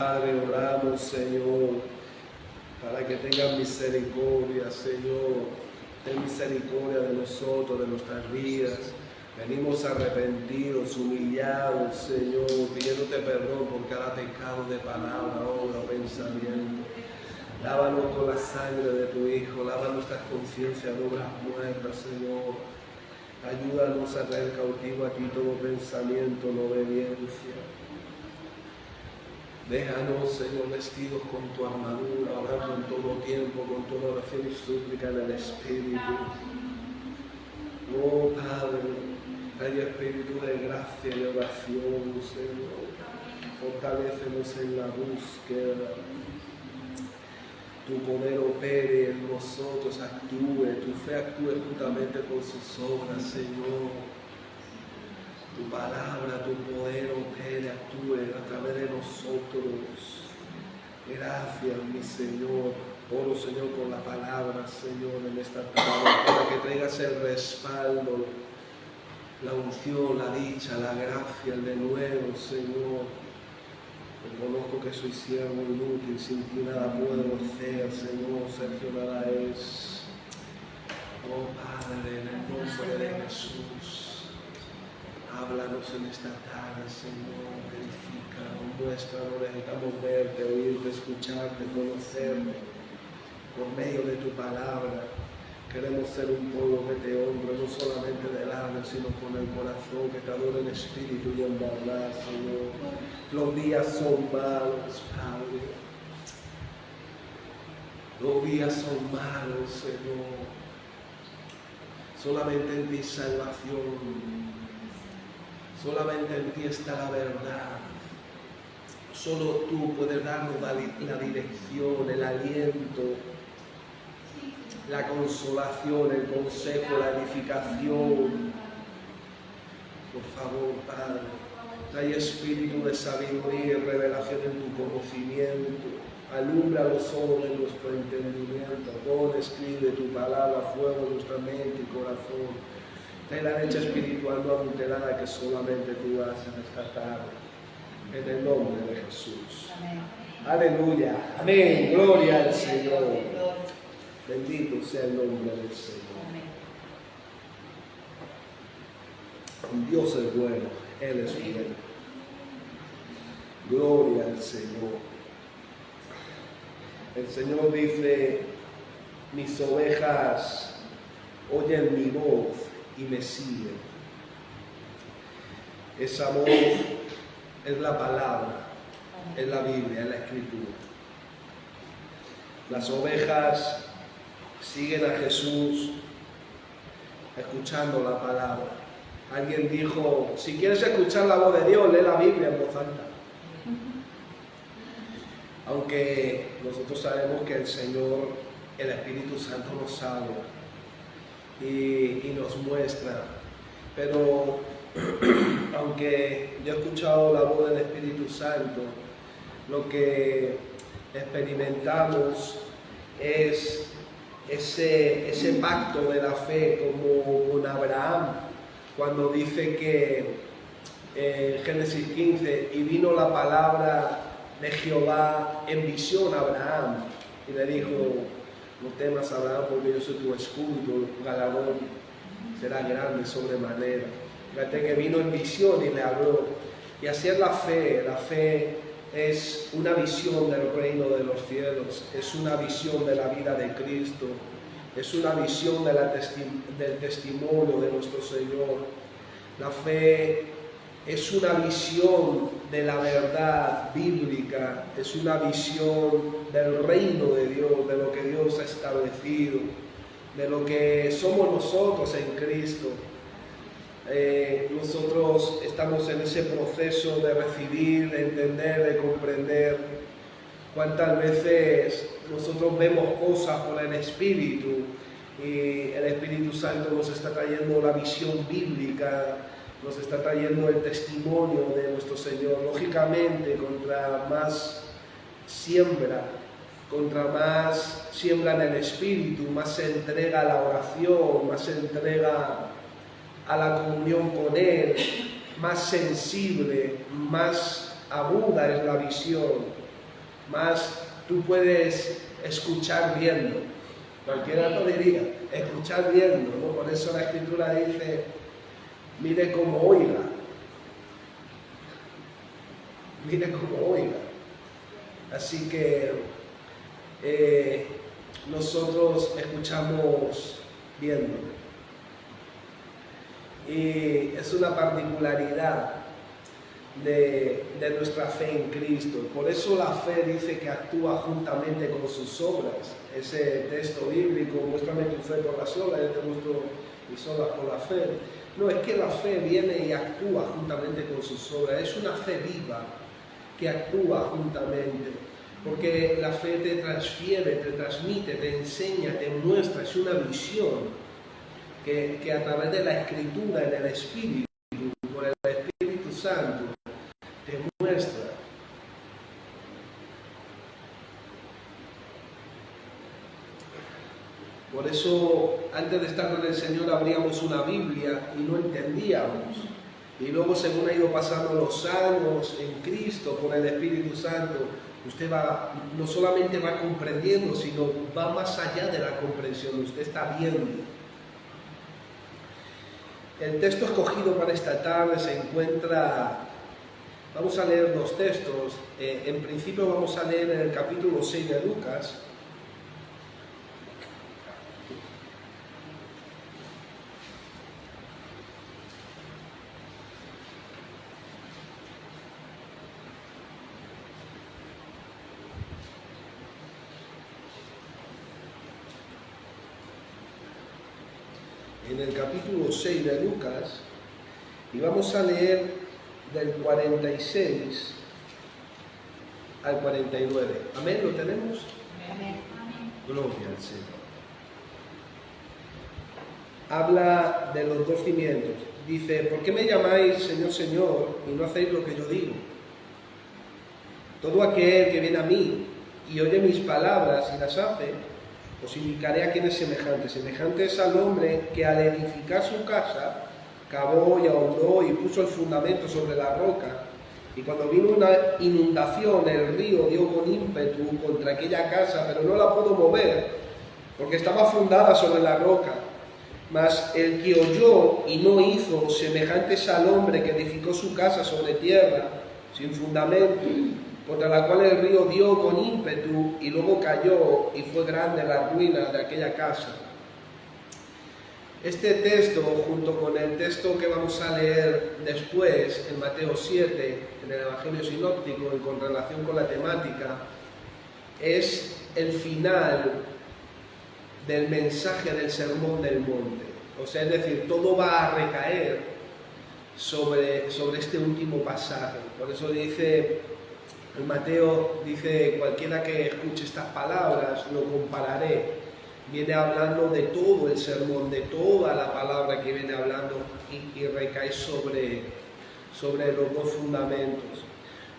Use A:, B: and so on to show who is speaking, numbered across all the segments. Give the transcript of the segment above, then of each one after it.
A: Padre, oramos, Señor, para que tengas misericordia, Señor. Ten misericordia de nosotros, de nuestras vidas. Venimos arrepentidos, humillados, Señor, pidiéndote perdón por cada pecado de palabra, obra, pensamiento. Lávanos con la sangre de tu Hijo, lava nuestras conciencias de obras muertas, Señor. Ayúdanos a traer cautivo a ti todo pensamiento en obediencia. Déjanos, Señor, vestidos con tu armadura, orando en todo tiempo, con toda oración y súplica en el Espíritu. Oh, Padre, hay espíritu de gracia y oración, Señor. Fortalécenos en la búsqueda. Tu poder opere en nosotros, actúe, tu fe actúe juntamente con sus obras, Señor. Tu palabra, tu poder opere, actúe a través de nosotros. Gracias, mi Señor. Oro, Señor, por la palabra, Señor, en esta tarde, para que traigas el respaldo, la unción, la dicha, la gracia, el de nuevo, Señor. Reconozco que soy siervo inútil, sin ti nada puedo hacer, Señor. Sergio nada es. Oh, Padre, en el nombre de Jesús. Háblanos en esta tarde, Señor, edifícanos, muéstranos, necesitamos verte, oírte, escucharte, conocerte, por medio de tu palabra. Queremos ser un pueblo que te honre, no solamente de labios, sino con el corazón, que te adore en espíritu y en verdad, Señor. Los días son malos, Padre. Los días son malos, Señor. Solamente en ti salvación. Solamente en ti está la verdad. Solo tú puedes darnos la dirección, el aliento, la consolación, el consejo, la edificación. Por favor, Padre, trae espíritu de sabiduría y revelación en tu conocimiento. Alumbra los ojos de nuestro entendimiento. Pon, escribe tu palabra a fuego en nuestra mente y corazón. Trae la leche espiritual no adulterada que solamente tú haces en esta tarde. En el nombre de Jesús.
B: Amén.
A: Aleluya. Amén. Gloria al Señor. Bendito sea el nombre del Señor.
B: Amén.
A: Dios es bueno. Él es fiel. Gloria al Señor. El Señor dice: mis ovejas oyen mi voz y me siguen. Esa voz es la palabra, es la Biblia, es la Escritura. Las ovejas siguen a Jesús escuchando la palabra. Alguien dijo: si quieres escuchar la voz de Dios, lee la Biblia en voz alta. Aunque nosotros sabemos que el Señor, el Espíritu Santo nos habla y nos muestra, pero aunque yo he escuchado la voz del Espíritu Santo, lo que experimentamos es ese pacto de la fe, como con Abraham, cuando dice que en Génesis 15, y vino la palabra de Jehová en visión a Abraham, y le dijo: no temas, Abraham, porque yo soy tu escudo, tu galardón será grande sobremanera. Fíjate que vino en visión y le habló. Y así es la fe. La fe es una visión del reino de los cielos, es una visión de la vida de Cristo, es una visión del testimonio de nuestro Señor. La fe es una visión de la verdad bíblica, es una visión del reino de Dios, de lo que Dios ha establecido, de lo que somos nosotros en Cristo. Nosotros estamos en ese proceso de recibir, de entender, de comprender. Cuántas veces nosotros vemos cosas por el Espíritu y el Espíritu Santo nos está trayendo la visión bíblica, nos está trayendo el testimonio de nuestro Señor. Lógicamente, contra más siembra en el Espíritu, más se entrega a la oración, más se entrega a la comunión con Él, más sensible, más aguda es la visión. más tú puedes escuchar viendo. Cualquiera lo diría, escuchar viendo, ¿no? Por eso la Escritura dice, mire como oiga. Mire como oiga. Así que nosotros escuchamos viendo. Y es una particularidad de nuestra fe en Cristo. Por eso la fe dice que actúa juntamente con sus obras. Ese texto bíblico, muéstrame tu fe por las obras, yo te muestro mis obras por la fe. No, es que la fe viene y actúa juntamente con sus obras. Es una fe viva que actúa juntamente. Porque la fe te transfiere, te transmite, te enseña, te muestra. Es una visión que a través de la Escritura, en el Espíritu, por el Espíritu Santo, te muestra. Por eso, antes de estar con el Señor, abríamos una Biblia y no entendíamos. Y luego, según ha ido pasando los años en Cristo, con el Espíritu Santo, usted no solamente va comprendiendo, sino va más allá de la comprensión. Usted está viendo. El texto escogido para esta tarde se encuentra, vamos a leer los textos, en principio vamos a leer en el capítulo 6 de Lucas. En el capítulo 6 de Lucas, y vamos a leer del 46 al 49. ¿Amén? ¿Lo tenemos?
C: Amén.
A: Gloria al Señor. Habla de los dos cimientos. Dice, ¿por qué me llamáis Señor, Señor, y no hacéis lo que yo digo? Todo aquel que viene a mí y oye mis palabras y las hace, os indicaré a quién es semejante. Semejante es al hombre que al edificar su casa, cavó y ahondó y puso el fundamento sobre la roca. Y cuando vino una inundación, el río dio con ímpetu contra aquella casa, pero no la pudo mover, porque estaba fundada sobre la roca. Mas el que oyó y no hizo, semejante es al hombre que edificó su casa sobre tierra, sin fundamento, contra la cual el río dio con ímpetu y luego cayó, y fue grande la ruina de aquella casa. Este texto, junto con el texto que vamos a leer después, en Mateo 7, en el Evangelio Sinóptico, y con relación con la temática, es el final del mensaje del Sermón del Monte. O sea, es decir, todo va a recaer sobre este último pasaje. Por eso dice, el Mateo dice, cualquiera que escuche estas palabras, lo compararé. Viene hablando de todo el sermón, de toda la palabra que viene hablando y recae sobre los dos fundamentos.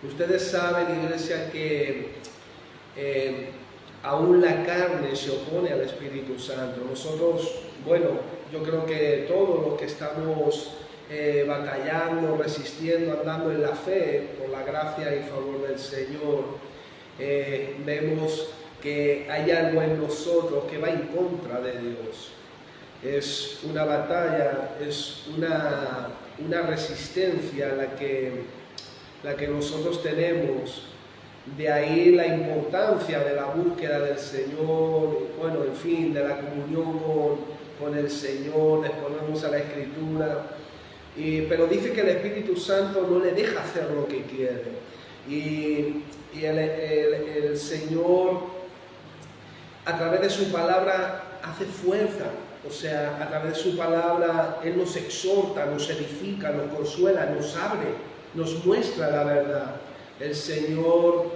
A: Ustedes saben, iglesia, que aún la carne se opone al Espíritu Santo. Nosotros, bueno, yo creo que todos los que estamos batallando, resistiendo, andando en la fe, por la gracia y favor del Señor, vemos que hay algo en nosotros que va en contra de Dios. Es una batalla, es una resistencia la que nosotros tenemos. De ahí la importancia de la búsqueda del Señor, bueno, en fin, de la comunión con el Señor, de exponernos a la Escritura. Pero dice que el Espíritu Santo no le deja hacer lo que quiere. Y el Señor, a través de su palabra, hace fuerza. O sea, a través de su palabra, Él nos exhorta, nos edifica, nos consuela, nos abre, nos muestra la verdad. El Señor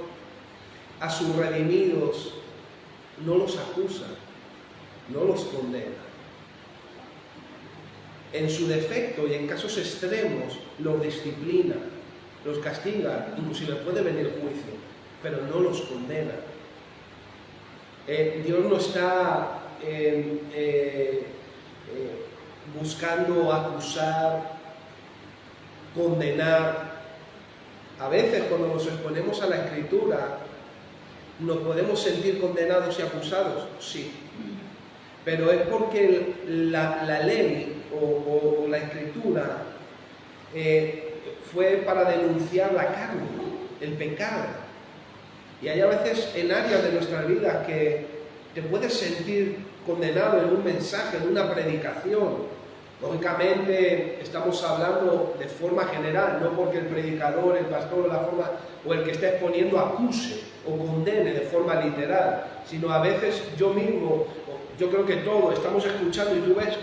A: a sus redimidos no los acusa, no los condena. En su defecto y en casos extremos los disciplina, los castiga, inclusive puede venir juicio, pero no los condena. Dios no está buscando acusar, condenar. A veces cuando nos exponemos a la Escritura, ¿Nos podemos sentir condenados y acusados? Sí. Pero es porque la ley o la escritura fue para denunciar la carne, el pecado. Y hay a veces en áreas de nuestra vida que te puedes sentir condenado en un mensaje, en una predicación. Lógicamente estamos hablando de forma general, no porque el predicador, el pastor o el que está exponiendo acuse o condene de forma literal, sino a veces yo mismo, yo creo que todos estamos escuchando y tú ves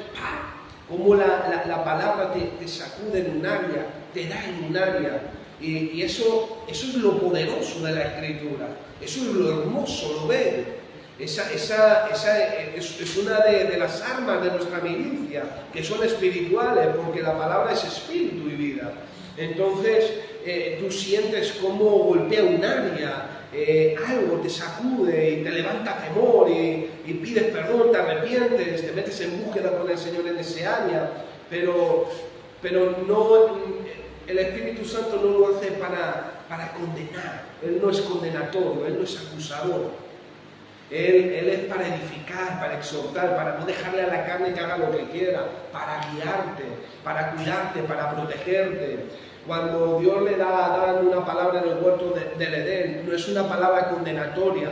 A: cómo la palabra te sacude en un área, te da en un área. Y eso es lo poderoso de la Escritura, eso es lo hermoso, lo bello. Esa es una de las armas de nuestra milicia, que son espirituales, porque la palabra es espíritu y vida. Entonces tú sientes cómo golpea un área, algo te sacude y te levanta temor y pides perdón, te arrepientes, te metes en búsqueda con el Señor en ese área, pero no... El Espíritu Santo no lo hace para condenar. Él no es condenatorio, Él no es acusador. Él es para edificar, para exhortar, para no dejarle a la carne que haga lo que quiera, para guiarte, para cuidarte, para protegerte. Cuando Dios le da una palabra en el huerto del Edén, no es una palabra condenatoria.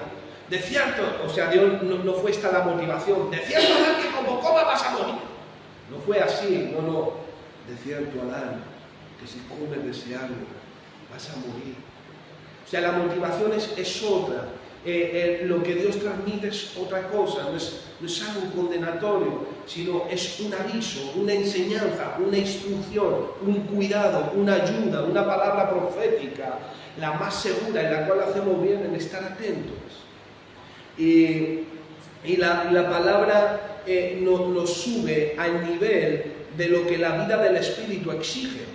A: De cierto, o sea, Dios no fue esta la motivación. De cierto, Adán, que como comas vas a morir. No fue así, no. De cierto, Adán, que si comes de ese árbol vas a morir. O sea, la motivación es otra. Lo que Dios transmite es otra cosa, no es algo condenatorio, sino es un aviso, una enseñanza, una instrucción, un cuidado, una ayuda, una palabra profética, la más segura, en la cual hacemos bien en estar atentos. Y la palabra nos sube al nivel de lo que la vida del Espíritu exige.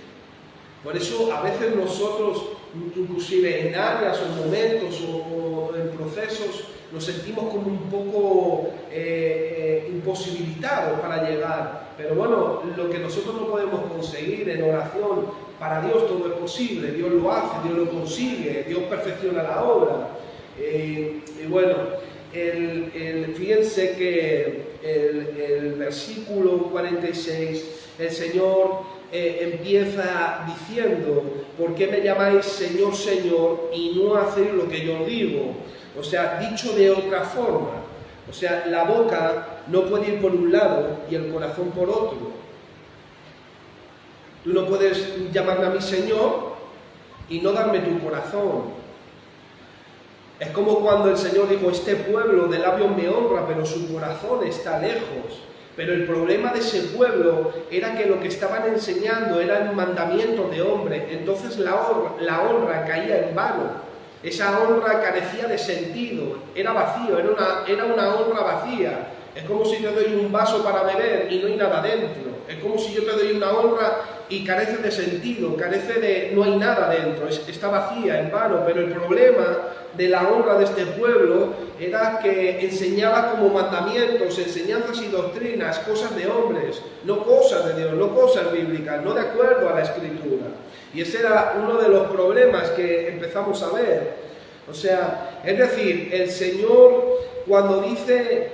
A: Por eso a veces nosotros, inclusive en áreas o en momentos o en procesos, nos sentimos como un poco imposibilitados para llegar. Pero bueno, lo que nosotros no podemos conseguir en oración, para Dios todo es posible. Dios lo hace, Dios lo consigue, Dios perfecciona la obra. Y bueno, fíjense que el versículo 46, el Señor empieza diciendo: ¿por qué me llamáis Señor, Señor, y no hacéis lo que yo digo? O sea, dicho de otra forma, o sea, la boca no puede ir por un lado y el corazón por otro. Tú no puedes llamarme a mí Señor y no darme tu corazón. Es como cuando el Señor dijo: este pueblo de labios me honra, pero su corazón está lejos. Pero el problema de ese pueblo era que lo que estaban enseñando eran mandamientos de hombre. Entonces la honra caía en vano. Esa honra carecía de sentido, era vacío, era una honra vacía. Es como si te doy un vaso para beber y no hay nada dentro. Es como si yo te doy una honra y carece de sentido, no hay nada dentro, está vacía, en vano. Pero el problema de la honra de este pueblo era que enseñaba como mandamientos, enseñanzas y doctrinas, cosas de hombres, no cosas de Dios, no cosas bíblicas, no de acuerdo a la Escritura. Y ese era uno de los problemas que empezamos a ver. O sea, es decir, el Señor cuando dice: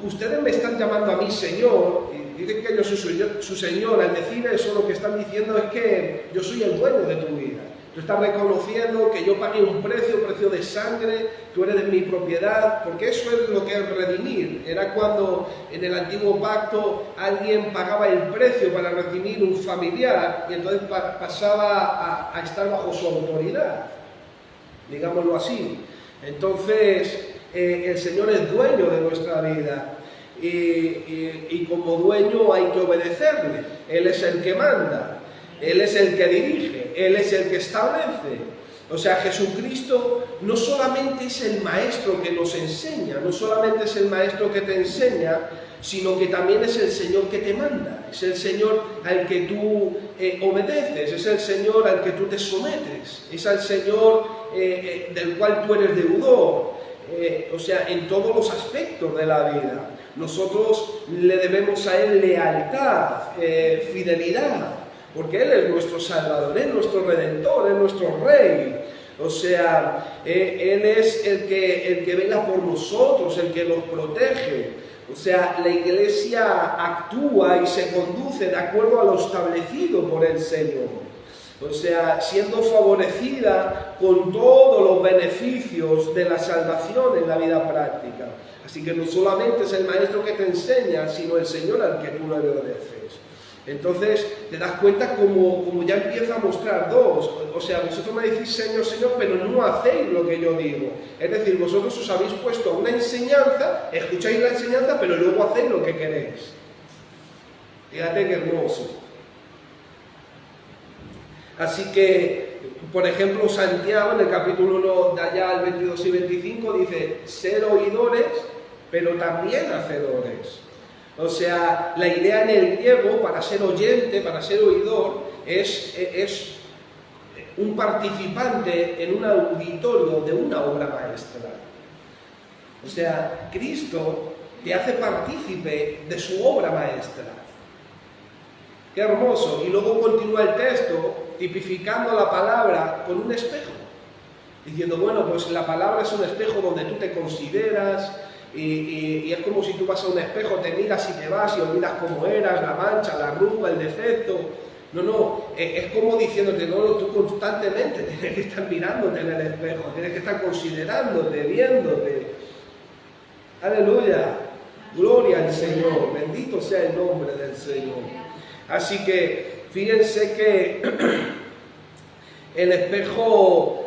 A: ustedes me están llamando a mí Señor, y dicen que yo soy su Señor, al decir eso lo que están diciendo es que yo soy el dueño de tu vida. Tú estás reconociendo que yo pagué un precio de sangre, tú eres de mi propiedad, porque eso es lo que es redimir. Era cuando en el antiguo pacto alguien pagaba el precio para redimir un familiar y entonces pasaba a estar bajo su autoridad, digámoslo así. Entonces el Señor es dueño de nuestra vida y como dueño hay que obedecerle. Él es el que manda. Él es el que dirige, Él es el que establece. O sea, Jesucristo no solamente es el maestro que nos enseña, no solamente es el maestro que te enseña, sino que también es el Señor que te manda, es el Señor al que tú obedeces, es el Señor al que tú te sometes, es el Señor del cual tú eres deudor. O sea, en todos los aspectos de la vida. Nosotros le debemos a Él lealtad, fidelidad, porque Él es nuestro Salvador, es nuestro Redentor, es nuestro Rey. O sea, Él es el que vela por nosotros, el que nos protege. O sea, la iglesia actúa y se conduce de acuerdo a lo establecido por el Señor. O sea, siendo favorecida con todos los beneficios de la salvación en la vida práctica. Así que no solamente es el maestro que te enseña, sino el Señor al que tú le obedeces. Entonces te das cuenta como ya empieza a mostrar dos. O sea, vosotros me decís Señor, Señor, pero no hacéis lo que yo digo. Es decir, vosotros os habéis puesto una enseñanza, escucháis la enseñanza, pero luego hacéis lo que queréis. Fíjate qué hermoso. Así que, por ejemplo, Santiago en el capítulo 1, de allá al 22 y 25, dice, ser oidores, pero también hacedores. O sea, la idea en el griego, para ser oyente, para ser oidor, es un participante en un auditorio de una obra maestra. O sea, Cristo te hace partícipe de su obra maestra. Qué hermoso. Y luego continúa el texto tipificando la palabra con un espejo. Diciendo, bueno, pues la palabra es un espejo donde tú te consideras y es como si tú vas a un espejo, te miras y te vas y olvidas cómo eras, la mancha, la arruga, el defecto. No, es como diciéndote, no, tú constantemente tienes que estar mirándote en el espejo, tienes que estar considerándote, viéndote. Aleluya, gloria al Señor, bendito sea el nombre del Señor. Así que fíjense que el espejo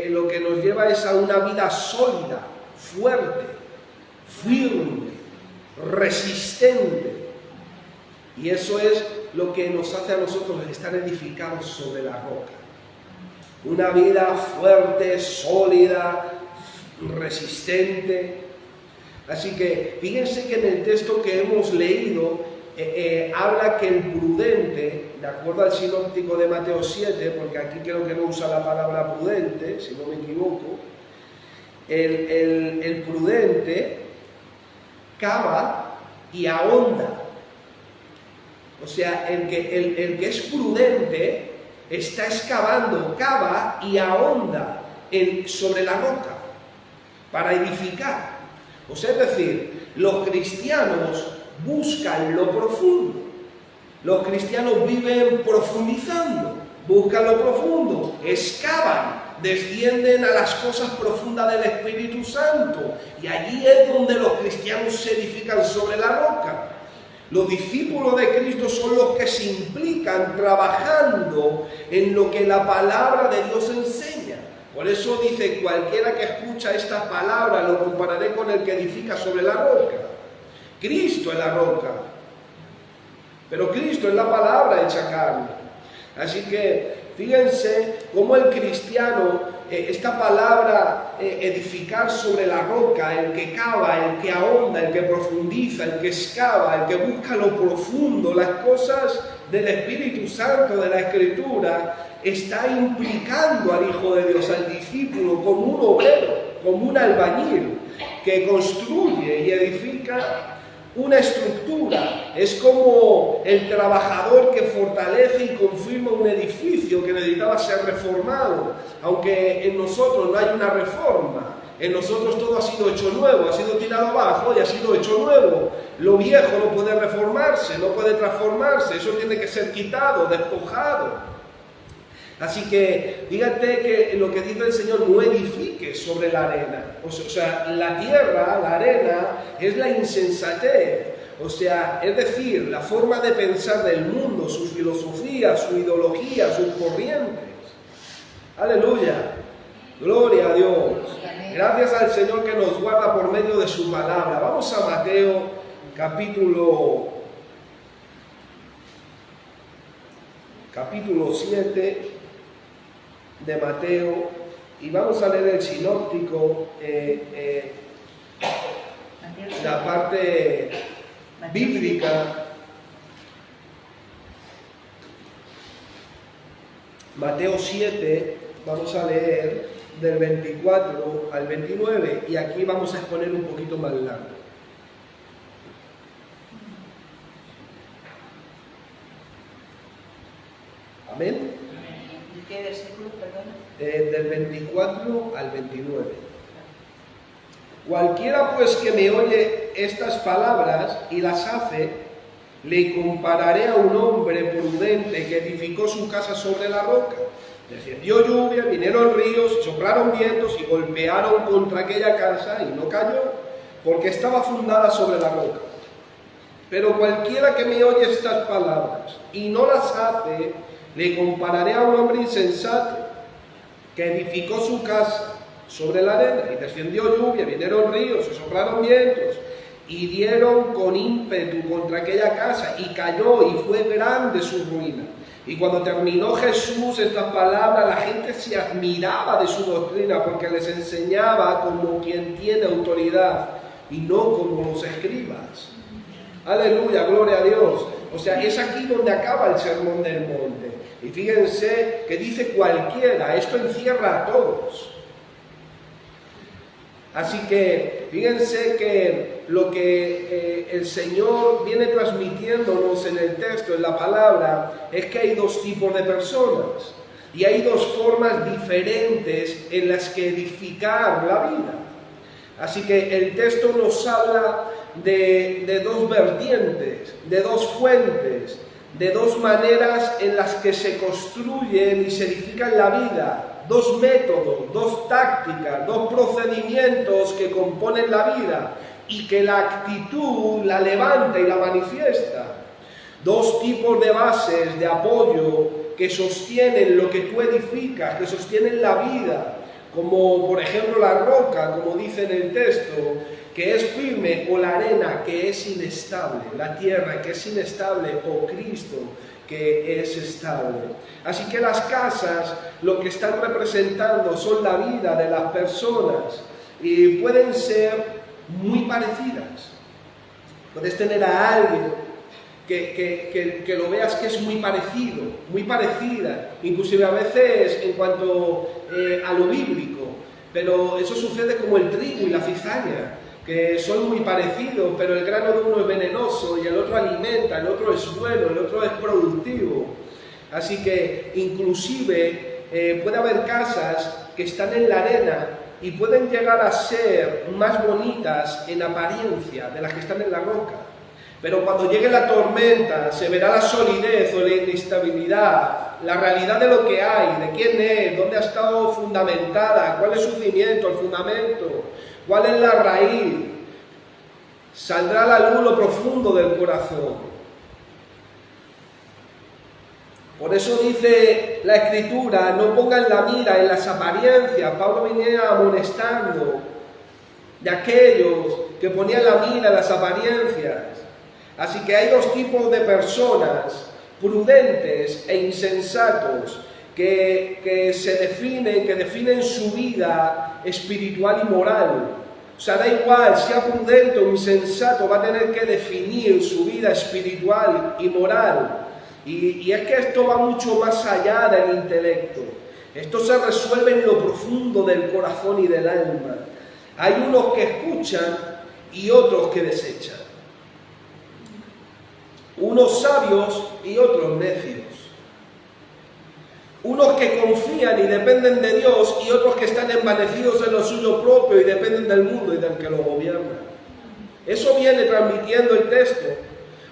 A: lo que nos lleva es a una vida sólida, fuerte, firme, resistente. Y eso es lo que nos hace a nosotros estar edificados sobre la roca. Una vida fuerte, sólida, resistente. Así que fíjense que en el texto que hemos leído habla que el prudente, de acuerdo al sinóptico de Mateo 7, porque aquí creo que no usa la palabra prudente, si no me equivoco, el prudente cava y ahonda. O sea, el que es prudente está excavando, cava y ahonda sobre la roca para edificar. O sea, es decir, los cristianos buscan lo profundo. Los cristianos viven profundizando, buscan lo profundo, excavan, descienden a las cosas profundas del Espíritu Santo. Y allí es donde los cristianos se edifican sobre la roca. Los discípulos de Cristo son los que se implican trabajando en lo que la palabra de Dios enseña. Por eso dice, cualquiera que escucha esta palabra lo compararé con el que edifica sobre la roca. Cristo es la roca, pero Cristo es la palabra hecha carne. Así que fíjense cómo el cristiano, esta palabra edificar sobre la roca, el que cava, el que ahonda, el que profundiza, el que excava, el que busca lo profundo, las cosas del Espíritu Santo, de la Escritura, está implicando al Hijo de Dios, al discípulo, como un obrero, como un albañil que construye y edifica una estructura. Es como el trabajador que fortalece y confirma un edificio que necesitaba ser reformado, aunque en nosotros no hay una reforma. En nosotros todo ha sido hecho nuevo, ha sido tirado abajo y ha sido hecho nuevo. Lo viejo no puede reformarse, no puede transformarse, eso tiene que ser quitado, despojado. Así que fíjate que lo que dice el Señor, no edifiques sobre la arena. O sea, la tierra, la arena, es la insensatez. O sea, es decir, la forma de pensar del mundo, su filosofía, su ideología, sus corrientes. Aleluya. Gloria a Dios. Gracias al Señor que nos guarda por medio de su palabra. Vamos a Mateo capítulo 7 de Mateo, y vamos a leer el sinóptico, la parte bíblica. Mateo 7, vamos a leer del 24 al 29, y aquí vamos a exponer un poquito más largo. Amén.
C: ¿Qué versículo, perdón?
A: del 24 al 29. Cualquiera pues que me oye estas palabras y las hace, le compararé a un hombre prudente que edificó su casa sobre la roca. Descendió lluvia, vinieron ríos, soplaron vientos y golpearon contra aquella casa y no cayó, porque estaba fundada sobre la roca. Pero cualquiera que me oye estas palabras y no las hace, le compararé a un hombre insensato que edificó su casa sobre la arena, y descendió lluvia, vinieron ríos, y soplaron vientos, y dieron con ímpetu contra aquella casa, y cayó, y fue grande su ruina. Y cuando terminó Jesús estas palabras, la gente se admiraba de su doctrina, porque les enseñaba como quien tiene autoridad, y no como los escribas. Aleluya, gloria a Dios. O sea, es aquí donde acaba el sermón del monte. Y fíjense que dice cualquiera, esto encierra a todos. Así que fíjense que lo que el Señor viene transmitiéndonos en el texto, en la palabra, es que hay dos tipos de personas y hay dos formas diferentes en las que edificar la vida. Así que el texto nos habla de dos vertientes, de dos fuentes, de dos maneras en las que se construyen y se edifican la vida. Dos métodos, dos tácticas, dos procedimientos que componen la vida y que la actitud la levanta y la manifiesta. Dos tipos de bases, de apoyo que sostienen lo que tú edificas, que sostienen la vida, como por ejemplo la roca, como dice en el texto, que es firme, o la arena, que es inestable, la tierra, que es inestable, o Cristo, que es estable. Así que las casas lo que están representando son la vida de las personas y pueden ser muy parecidas. Puedes tener a alguien que lo veas que es muy parecido, muy parecida, inclusive a veces en cuanto a lo bíblico, pero eso sucede como el trigo y la cizaña, que son muy parecidos, pero el grano de uno es venenoso y el otro alimenta, el otro es bueno, el otro es productivo. Así que inclusive puede haber casas que están en la arena y pueden llegar a ser más bonitas en apariencia de las que están en la roca. Pero cuando llegue la tormenta se verá la solidez o la inestabilidad, la realidad de lo que hay, de quién es, dónde ha estado fundamentada, cuál es su cimiento, el fundamento, cuál es la raíz. Saldrá a la luz lo profundo del corazón. Por eso dice la Escritura, no pongan la mira en las apariencias. Pablo venía amonestando de aquellos que ponían la mira en las apariencias. Así que hay dos tipos de personas, prudentes e insensatos, que definen su vida espiritual y moral. O sea, da igual, sea prudente o insensato, va a tener que definir su vida espiritual y moral. Y es que esto va mucho más allá del intelecto. Esto se resuelve en lo profundo del corazón y del alma. Hay unos que escuchan y otros que desechan. Unos sabios y otros necios. Unos que confían y dependen de Dios y otros que están envanecidos en lo suyo propio y dependen del mundo y del que lo gobierna. Eso viene transmitiendo el texto.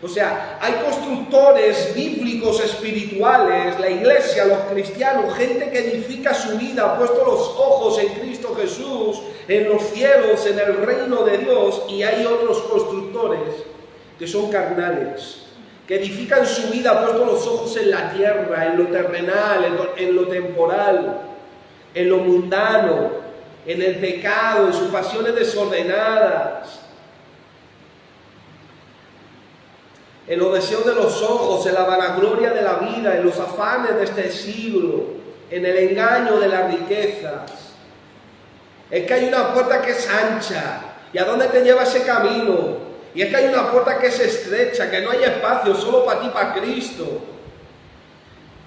A: O sea, hay constructores bíblicos espirituales, la iglesia, los cristianos, gente que edifica su vida, ha puesto los ojos en Cristo Jesús, en los cielos, en el reino de Dios, y hay otros constructores que son carnales, que edifican su vida, ha puesto los ojos en la tierra, en lo terrenal, en lo temporal, en lo mundano, en el pecado, en sus pasiones desordenadas, en los deseos de los ojos, en la vanagloria de la vida, en los afanes de este siglo, en el engaño de las riquezas. Es que hay una puerta que es ancha, ¿y a dónde te lleva ese camino? Y es que hay una puerta que es estrecha, que no hay espacio, solo para ti, para Cristo.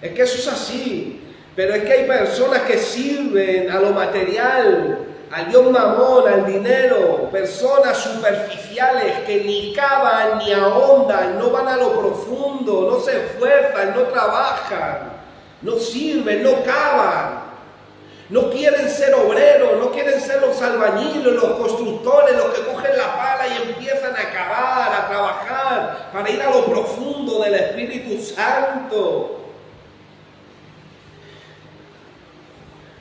A: Es que eso es así, pero es que hay personas que sirven a lo material, al Dios mamón, al dinero, personas superficiales que ni cavan ni ahondan, no van a lo profundo, no se esfuerzan, no trabajan, no sirven, no cavan. No quieren ser obreros, no quieren ser los albañiles, los constructores, los que cogen la pala y empiezan a cavar, a trabajar, para ir a lo profundo del Espíritu Santo.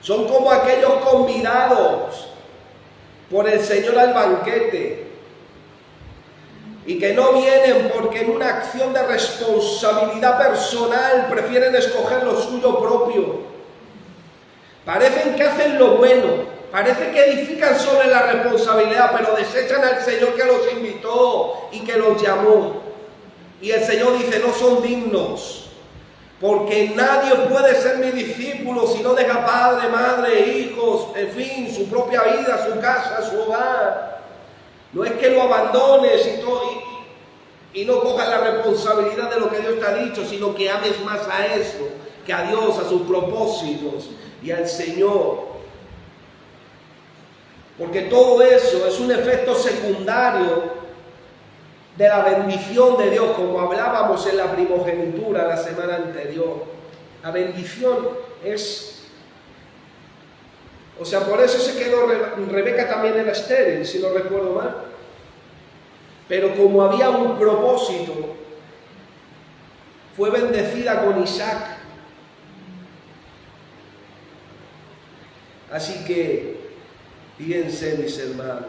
A: Son como aquellos convidados por el Señor al banquete y que no vienen porque en una acción de responsabilidad personal prefieren escoger lo suyo propio. Parecen que hacen lo bueno, parece que edifican sobre la responsabilidad, pero desechan al Señor que los invitó y que los llamó. Y el Señor dice, no son dignos, porque nadie puede ser mi discípulo si no deja padre, madre, hijos, en fin, su propia vida, su casa, su hogar. No es que lo abandones y no cojas la responsabilidad de lo que Dios te ha dicho, sino que ames más a eso, que a Dios, a sus propósitos y al Señor. Porque todo eso es un efecto secundario de la bendición de Dios, como hablábamos en la primogenitura la semana anterior. La bendición es... O sea, por eso se quedó Rebeca también era estéril, si no recuerdo mal. Pero como había un propósito, fue bendecida con Isaac. Así que, fíjense mis hermanos,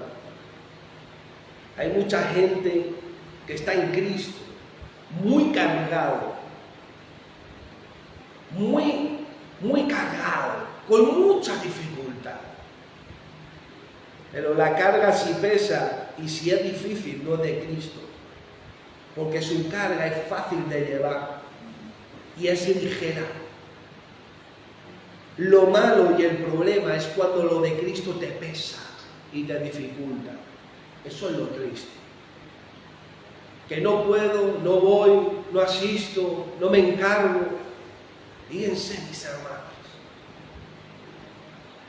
A: hay mucha gente que está en Cristo, muy cargado, muy cargado, con mucha dificultad. Pero la carga si pesa y si es difícil no es de Cristo, porque su carga es fácil de llevar y es ligera. Lo malo y el problema es cuando lo de Cristo te pesa y te dificulta. Eso es lo triste. Que no puedo, no voy, no asisto, no me encargo. Fíjense, mis hermanos.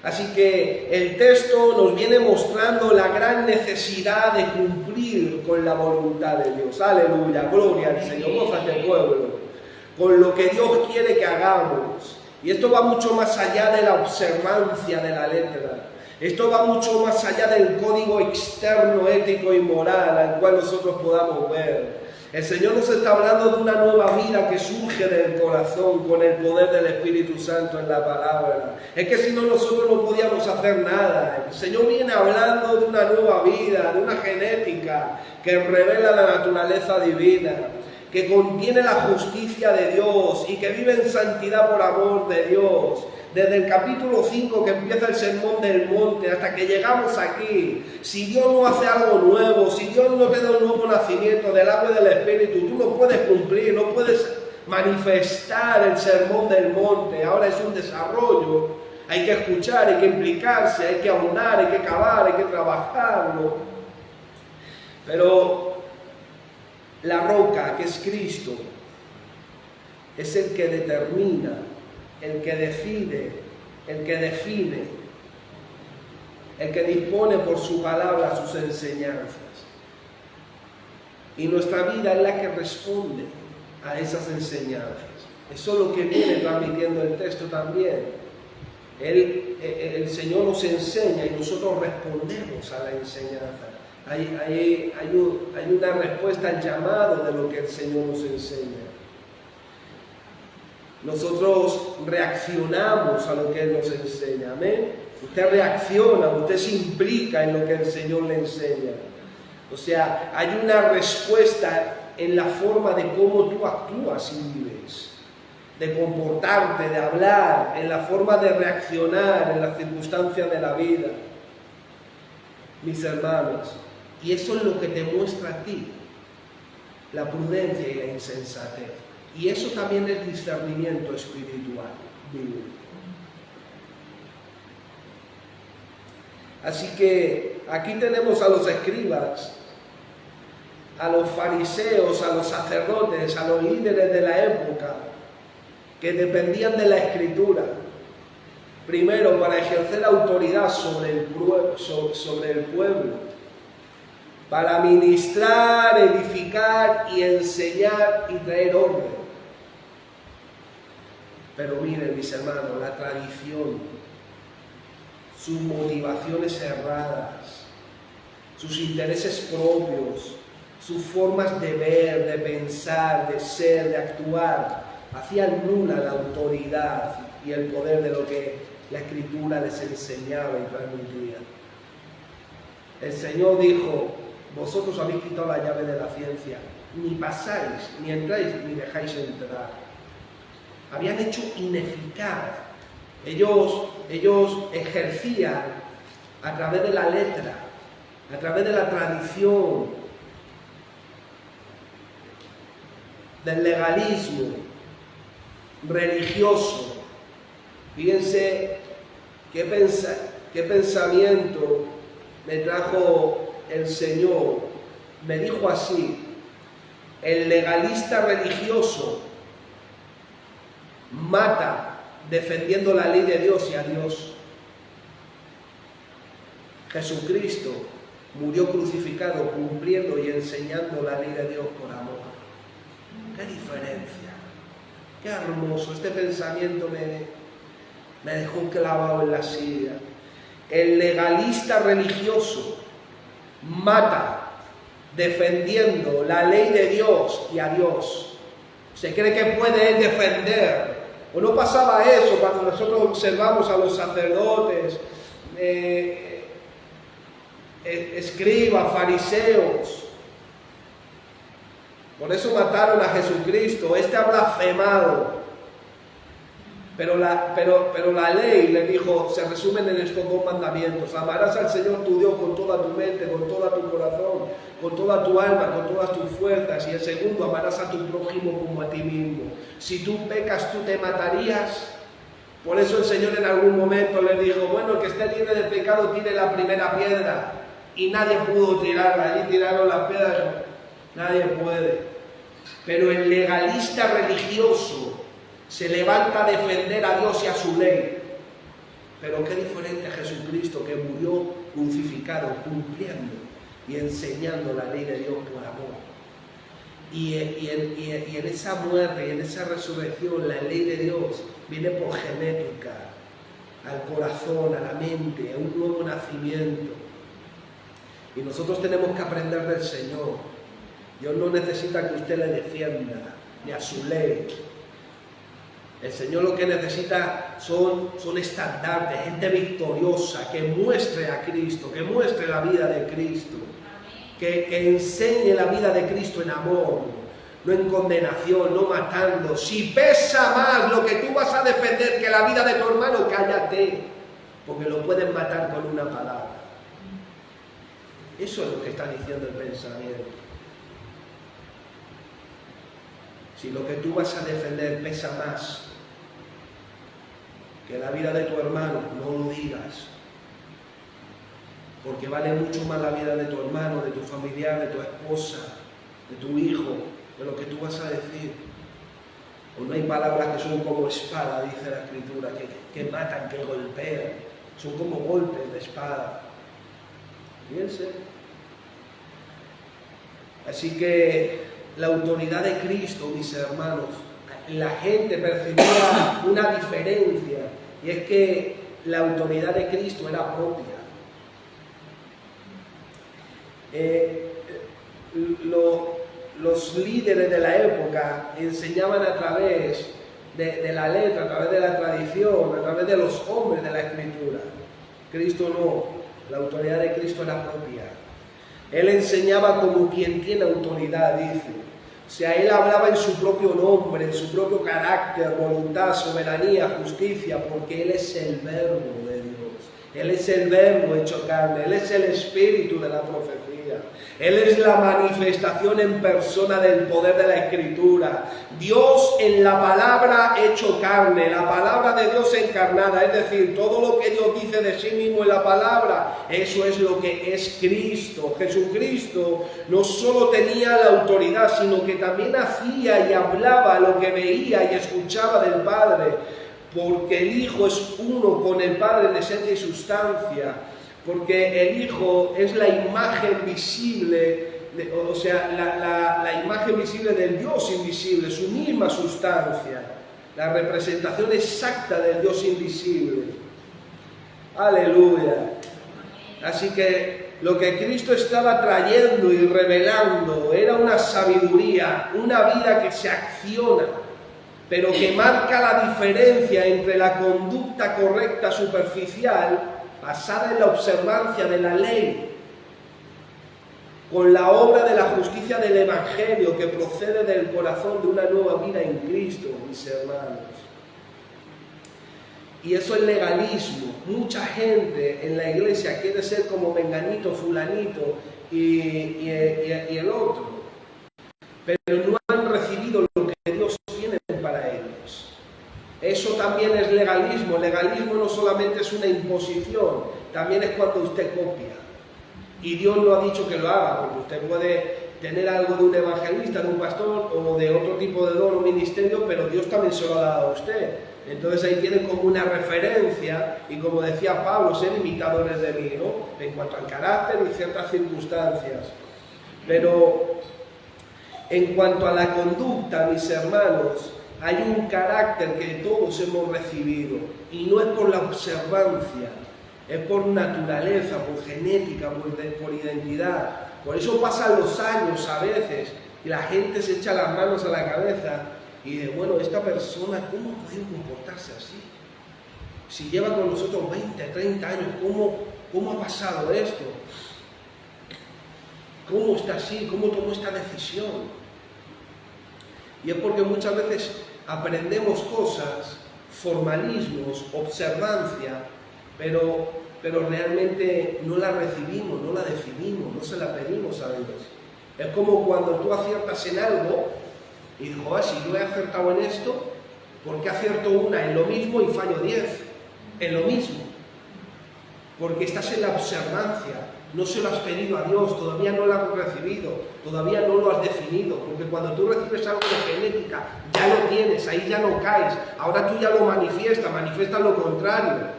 A: Así que el texto nos viene mostrando la gran necesidad de cumplir con la voluntad de Dios. Aleluya, gloria al Señor, gózate pueblo, con lo que Dios quiere que hagamos. Y esto va mucho más allá de la observancia de la letra. Esto va mucho más allá del código externo, ético y moral al cual nosotros podamos ver. El Señor nos está hablando de una nueva vida que surge del corazón con el poder del Espíritu Santo en la palabra. Es que si no, nosotros no podíamos hacer nada. El Señor viene hablando de una nueva vida, de una genética que revela la naturaleza divina, que contiene la justicia de Dios y que vive en santidad por amor de Dios. Desde el capítulo 5 que empieza el sermón del monte hasta que llegamos aquí, si Dios no hace algo nuevo, si Dios no te da un nuevo nacimiento del agua y del Espíritu, tú no puedes cumplir, no puedes manifestar el sermón del monte. Ahora es un desarrollo, hay que escuchar, hay que implicarse, hay que aunar, hay que cavar, hay que trabajarlo. Pero la roca, que es Cristo, es el que determina, el que decide, el que define, el que dispone por su palabra sus enseñanzas. Y nuestra vida es la que responde a esas enseñanzas. Eso es lo que viene transmitiendo el texto también. El Señor nos enseña y nosotros respondemos a la enseñanza. Hay una respuesta al llamado de lo que el Señor nos enseña. Nosotros reaccionamos a lo que Él nos enseña. Amén. Usted reacciona, usted se implica en lo que el Señor le enseña. O sea, hay una respuesta en la forma de cómo tú actúas y vives, de comportarte, de hablar, en la forma de reaccionar en las circunstancias de la vida. Mis hermanos, y eso es lo que te muestra a ti la prudencia y la insensatez. Y eso también es discernimiento espiritual, bíblico. Así que aquí tenemos a los escribas, a los fariseos, a los sacerdotes, a los líderes de la época, que dependían de la Escritura. Primero, para ejercer autoridad sobre el pueblo, para ministrar, edificar y enseñar y traer orden. Pero miren, mis hermanos, la tradición sus motivaciones erradas, sus intereses propios, sus formas de ver, de pensar, de ser, de actuar, hacían nula la autoridad y el poder de lo que la Escritura les enseñaba y transmitía. El Señor dijo: vosotros habéis quitado la llave de la ciencia, ni pasáis, ni entráis, ni dejáis entrar. Habían hecho ineficaz. Ellos ejercían a través de la letra, a través de la tradición, del legalismo religioso. Fíjense qué pensamiento me trajo el Señor. Me dijo así: el legalista religioso mata defendiendo la ley de Dios y a Dios. Jesucristo murió crucificado cumpliendo y enseñando la ley de Dios por amor. ¡Qué diferencia! ¡Qué hermoso! Este pensamiento me dejó clavado en la silla. El legalista religioso mata defendiendo la ley de Dios y a Dios. Se cree que puede él defender. ¿O no pasaba eso cuando nosotros observamos a los sacerdotes, escribas, fariseos? Por eso mataron a Jesucristo. Este ha blasfemado. Pero la ley le dijo, se resumen en estos dos mandamientos: amarás al Señor tu Dios con toda tu mente, con todo tu corazón, con toda tu alma, con todas tus fuerzas. Y el segundo, amarás a tu prójimo como a ti mismo. Si tú pecas, tú te matarías. Por eso el Señor en algún momento le dijo: bueno, el que esté libre de pecado tire la primera piedra. Y nadie pudo tirarla. Allí tiraron las piedras. Nadie puede. Pero el legalista religioso se levanta a defender a Dios y a su ley. Pero qué diferente a Jesucristo, que murió crucificado, cumpliendo y enseñando la ley de Dios por amor. Y en esa muerte y en esa resurrección, la ley de Dios viene por genética, al corazón, a la mente, a un nuevo nacimiento. Y nosotros tenemos que aprender del Señor. Dios no necesita que usted le defienda, ni a su ley. El Señor lo que necesita son estandartes, gente victoriosa, que muestre a Cristo, que muestre la vida de Cristo, que enseñe la vida de Cristo en amor, no en condenación, no matando. Si pesa más lo que tú vas a defender que la vida de tu hermano, cállate, porque lo pueden matar con una palabra. Eso es lo que está diciendo el pensamiento. Si lo que tú vas a defender pesa más que la vida de tu hermano, no lo digas. Porque vale mucho más la vida de tu hermano, de tu familiar, de tu esposa, de tu hijo, de lo que tú vas a decir. O no hay palabras que son como espada, dice la Escritura, que matan, que golpean. Son como golpes de espada. Fíjense. Así que la autoridad de Cristo, mis hermanos, la gente percibía una diferencia, y es que la autoridad de Cristo era propia. Los líderes de la época enseñaban a través de la letra, a través de la tradición, a través de los hombres de la Escritura. Cristo no, la autoridad de Cristo era propia. Él enseñaba como quien tiene autoridad, dice. O sea, él hablaba en su propio nombre, en su propio carácter, voluntad, soberanía, justicia, porque él es el verbo de Dios. Él es el verbo hecho carne, él es el espíritu de la profecía. Él es la manifestación en persona del poder de la Escritura. Dios en la palabra hecho carne, la palabra de Dios encarnada, es decir, todo lo que Dios dice de sí mismo en la palabra, eso es lo que es Cristo. Jesucristo no solo tenía la autoridad, sino que también hacía y hablaba lo que veía y escuchaba del Padre, porque el Hijo es uno con el Padre en esencia y sustancia. Porque el Hijo es la imagen visible, la imagen visible del Dios invisible, su misma sustancia, la representación exacta del Dios invisible. Aleluya. Así que lo que Cristo estaba trayendo y revelando era una sabiduría, una vida que se acciona, pero que marca la diferencia entre la conducta correcta superficial, basada en la observancia de la ley, con la obra de la justicia del Evangelio que procede del corazón de una nueva vida en Cristo, mis hermanos. Y eso es legalismo. Mucha gente en la iglesia quiere ser como menganito, fulanito y el otro, pero no han recibido lo que Dios tiene para ellos. Eso también es legalismo. Legalismo no solamente es una imposición, también es cuando usted copia. Y Dios no ha dicho que lo haga, porque usted puede tener algo de un evangelista, de un pastor o de otro tipo de don o ministerio, pero Dios también se lo ha dado a usted. Entonces ahí tienen como una referencia, y como decía Pablo, ser imitadores de mí, ¿no? En cuanto al carácter y ciertas circunstancias. Pero en cuanto a la conducta, mis hermanos, hay un carácter que todos hemos recibido, y no es por la observancia, es por naturaleza, por genética, por identidad. Por eso pasan los años a veces y la gente se echa las manos a la cabeza y dice, bueno, esta persona, ¿cómo ha podido comportarse así? Si lleva con nosotros 20, 30 años, ¿cómo ha pasado esto? ¿Cómo está así? ¿Cómo tomó esta decisión? Y es porque muchas veces aprendemos cosas, formalismos, observancia, pero realmente no la recibimos, no la definimos, no se la pedimos a Dios. Es como cuando tú aciertas en algo y dices, si yo he acertado en esto, ¿por qué acierto una en lo mismo y fallo 10? En lo mismo. Porque estás en la observancia, no se lo has pedido a Dios, todavía no lo has recibido, todavía no lo has definido, porque cuando tú recibes algo de genética, ya lo tienes, ahí ya no caes, ahora tú ya lo manifiestas lo contrario.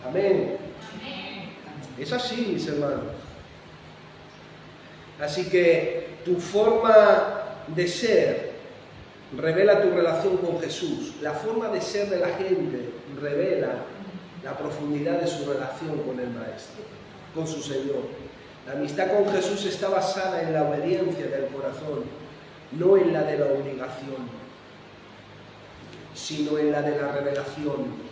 A: Amén. Es así, mis hermanos. Así que tu forma de ser revela tu relación con Jesús. La forma de ser de la gente revela la profundidad de su relación con el Maestro, con su Señor. La amistad con Jesús está basada en la obediencia del corazón, no en la de la obligación, sino en la de la revelación.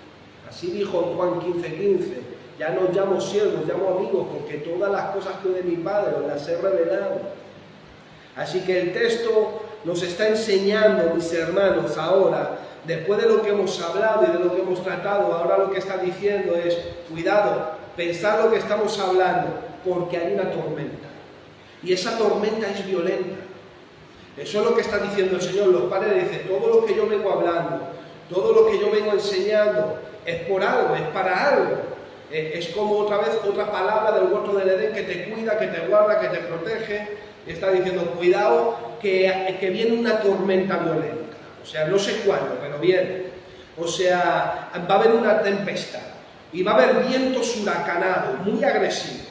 A: Así dijo en Juan 15:15, ya no os llamo siervos, llamo amigos, porque todas las cosas que de mi Padre os las he revelado. Así que el texto nos está enseñando, mis hermanos, ahora, después de lo que hemos hablado y de lo que hemos tratado, ahora lo que está diciendo es, cuidado, pensad lo que estamos hablando, porque hay una tormenta. Y esa tormenta es violenta. Eso es lo que está diciendo el Señor. Los padres dicen, todo lo que yo vengo hablando, todo lo que yo vengo enseñando, es por algo, es para algo. Es como otra palabra del huerto del Edén que te cuida, que te guarda, que te protege. Está diciendo, cuidado, que viene una tormenta violenta. O sea, no sé cuándo, pero viene. O sea, va a haber una tempestad. Y va a haber vientos huracanados, muy agresivos.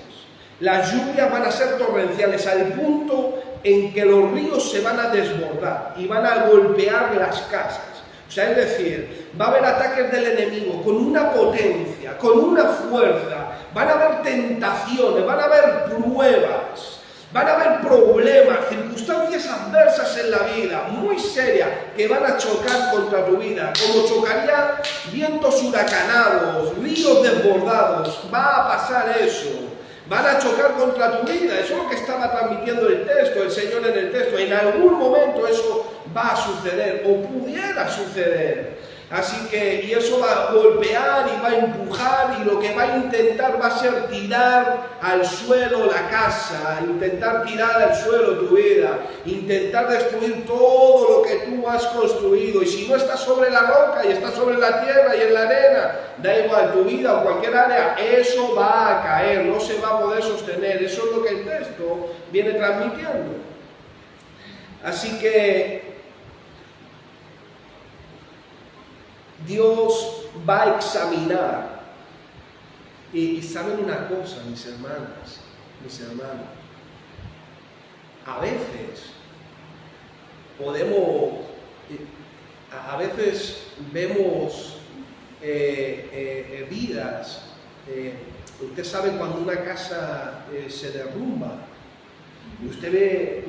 A: Las lluvias van a ser torrenciales, al punto en que los ríos se van a desbordar y van a golpear las casas. O sea, es decir, va a haber ataques del enemigo con una potencia, con una fuerza, van a haber tentaciones, van a haber pruebas, van a haber problemas, circunstancias adversas en la vida, muy serias, que van a chocar contra tu vida, como chocarían vientos huracanados, ríos desbordados, va a pasar eso. Van a chocar contra tu vida, eso es lo que estaba transmitiendo el texto, el Señor en el texto. En algún momento eso va a suceder, o pudiera suceder. Así que, y eso va a golpear y va a empujar, y lo que va a intentar va a ser tirar al suelo la casa, intentar tirar al suelo tu vida, intentar destruir todo lo que tú has construido. Y si no estás sobre la roca y estás sobre la tierra y en la arena, da igual, tu vida o cualquier área, eso va a caer, no se va a poder sostener. Eso es lo que el texto viene transmitiendo. Así que Dios va a examinar. Y saben una cosa, mis hermanas, mis hermanos, a veces vemos vidas. Usted sabe cuando una casa se derrumba y usted ve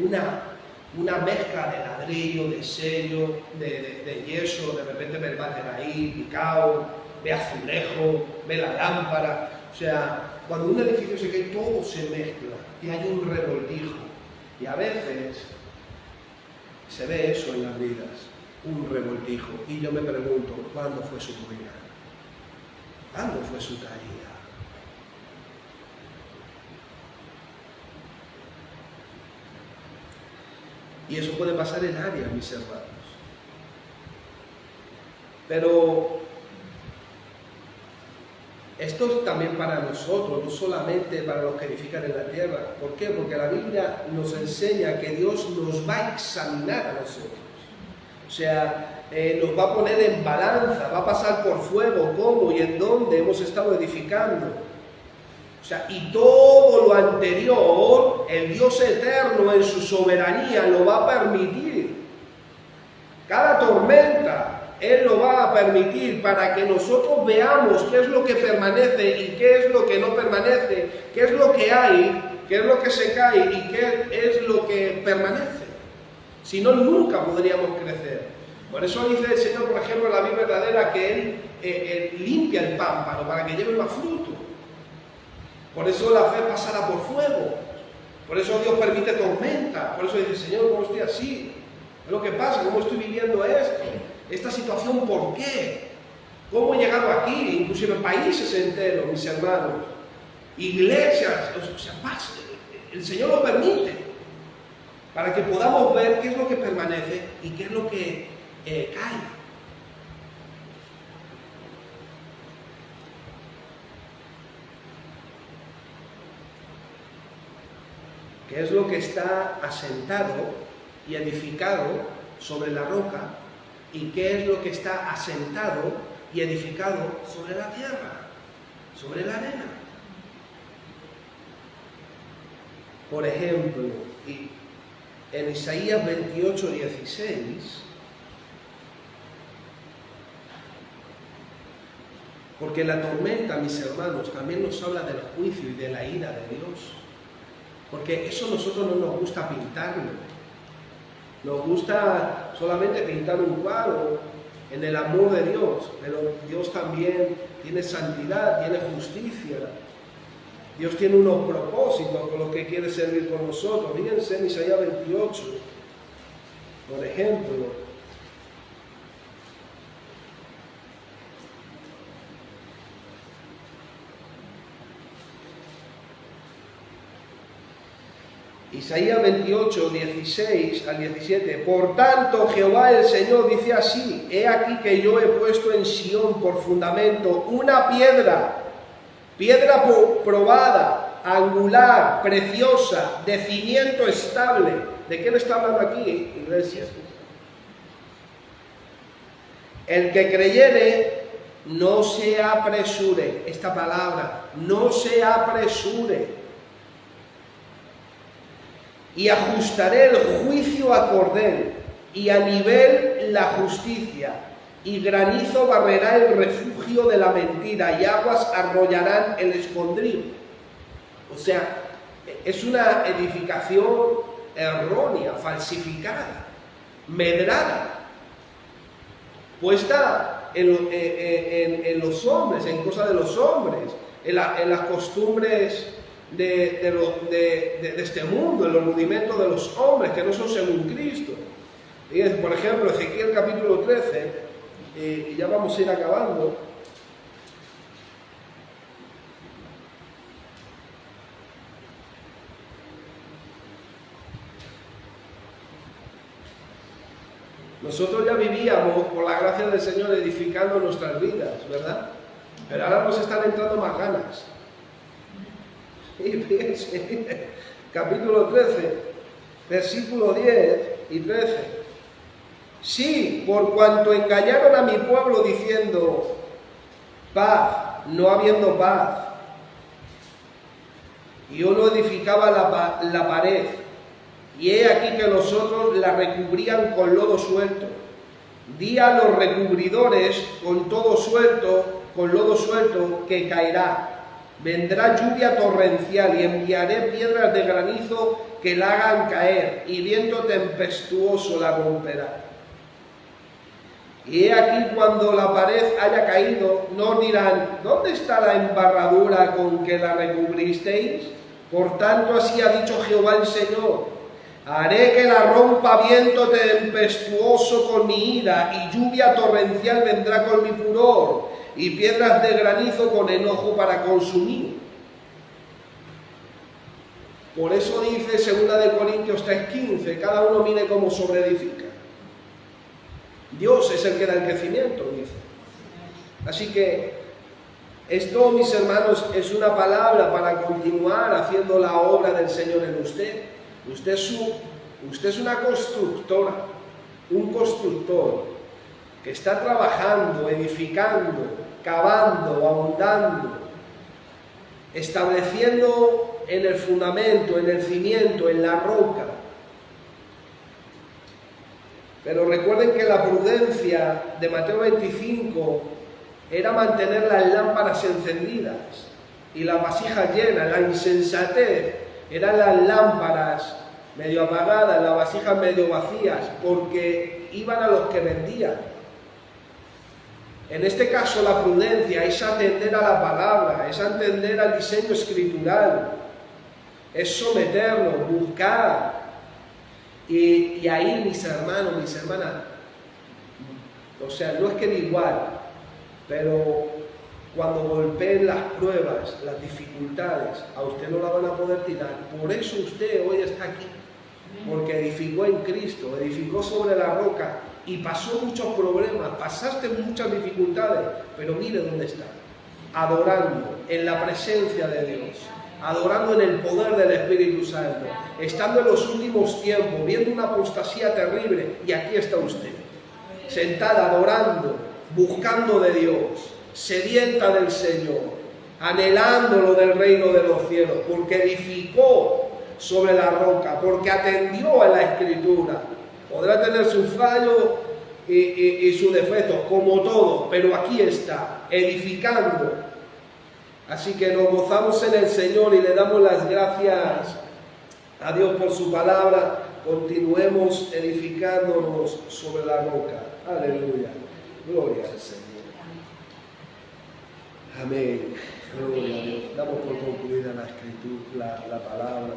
A: una mezcla de ladrillo, de sello, de yeso, de repente ve el váter ahí picado, ve azulejo, ve la lámpara. O sea, cuando un edificio se cae, todo se mezcla y hay un revoltijo. Y a veces se ve eso en las vidas, un revoltijo. Y yo me pregunto, ¿cuándo fue su ruina? ¿Cuándo fue su caída? Y eso puede pasar en áreas, mis hermanos. Pero esto es también para nosotros, no solamente para los que edifican en la tierra. ¿Por qué? Porque la Biblia nos enseña que Dios nos va a examinar a nosotros. O sea, nos va a poner en balanza, va a pasar por fuego cómo y en dónde hemos estado edificando. O sea, y todo lo anterior, el Dios eterno en su soberanía lo va a permitir. Cada tormenta, Él lo va a permitir para que nosotros veamos qué es lo que permanece y qué es lo que no permanece, qué es lo que hay, qué es lo que se cae y qué es lo que permanece. Si no, nunca podríamos crecer. Por eso dice el Señor, por ejemplo, en la vida verdadera, que Él limpia el pámpano para que lleve más fruto. Por eso la fe pasará por fuego. Por eso Dios permite tormenta. Por eso dice, Señor, ¿cómo estoy así? ¿Qué es lo que pasa? ¿Cómo estoy viviendo esto? Esta situación, ¿por qué? ¿Cómo he llegado aquí? Inclusive países enteros, mis hermanos. Iglesias. O sea, pasa. El Señor lo permite. Para que podamos ver qué es lo que permanece y qué es lo que cae. ¿Qué es lo que está asentado y edificado sobre la roca? ¿Y qué es lo que está asentado y edificado sobre la tierra, sobre la arena? Por ejemplo, en Isaías 28, 16, porque la tormenta, mis hermanos, también nos habla del juicio y de la ira de Dios. Porque eso a nosotros no nos gusta pintarlo. Nos gusta solamente pintar un cuadro en el amor de Dios, pero Dios también tiene santidad, tiene justicia. Dios tiene unos propósitos con los que quiere servir con nosotros. Fíjense en Isaías 28, por ejemplo. Isaías 28, 16 al 17. Por tanto, Jehová el Señor dice así: he aquí que yo he puesto en Sión por fundamento una piedra probada, angular, preciosa, de cimiento estable. ¿De qué le está hablando aquí, iglesia? El que creyere, no se apresure. Esta palabra, no se apresure. Y ajustaré el juicio a cordel, y a nivel la justicia, y granizo barrerá el refugio de la mentira, y aguas arrollarán el escondrijo. O sea, es una edificación errónea, falsificada, medrada, puesta en los hombres, en cosas de los hombres, en las costumbres de este mundo, en los rudimentos de los hombres que no son según Cristo. Fíjense, por ejemplo, Ezequiel capítulo 13, y ya vamos a ir acabando. Nosotros ya vivíamos, por la gracia del Señor, edificando nuestras vidas, ¿verdad? Pero ahora nos están entrando más ganas. Y fíjense, capítulo 13, versículo 10 y 13. Sí, por cuanto engañaron a mi pueblo diciendo paz, no habiendo paz. Y uno edificaba la pared, y he aquí que los otros la recubrían con lodo suelto. Di a los recubridores con lodo suelto que caerá. Vendrá lluvia torrencial y enviaré piedras de granizo que la hagan caer, y viento tempestuoso la romperá. Y he aquí, cuando la pared haya caído, no dirán: ¿dónde está la embarradura con que la recubristeis? Por tanto, así ha dicho Jehová el Señor: haré que la rompa viento tempestuoso con mi ira, y lluvia torrencial vendrá con mi furor, y piedras de granizo con enojo para consumir. Por eso dice 2 Corintios 3:15, cada uno mire cómo sobreedifica. Dios es el que da el crecimiento, dice. Así que esto, mis hermanos, es una palabra para continuar haciendo la obra del Señor en usted. Usted es una constructora, un constructor que está trabajando, edificando, cavando, ahondando, estableciendo en el fundamento, en el cimiento, en la roca. Pero recuerden que la prudencia de Mateo 25 era mantener las lámparas encendidas y las vasijas llenas. La insensatez eran las lámparas medio apagadas, las vasijas medio vacías, porque iban a los que vendían. En este caso, la prudencia es atender a la palabra, es atender al diseño escritural, es someternos, buscar. Y ahí, mis hermanos, mis hermanas, o sea, no es que da igual, pero cuando golpeen las pruebas, las dificultades, a usted no la van a poder tirar. Por eso usted hoy está aquí, porque edificó en Cristo, edificó sobre la roca y pasó muchos problemas, pasaste muchas dificultades, pero mire dónde está, adorando en la presencia de Dios, adorando en el poder del Espíritu Santo, estando en los últimos tiempos, viendo una apostasía terrible, y aquí está usted, sentada, adorando, buscando de Dios, sedienta del Señor, anhelando lo del reino de los cielos, porque edificó sobre la roca, porque atendió a la Escritura. Podrá tener sus fallos y sus defectos, como todo, pero aquí está, edificando. Así que nos gozamos en el Señor y le damos las gracias a Dios por su palabra. Continuemos edificándonos sobre la roca. Aleluya. Gloria al Señor. Amén. Gloria a Dios. Damos por concluida la escritura, la palabra.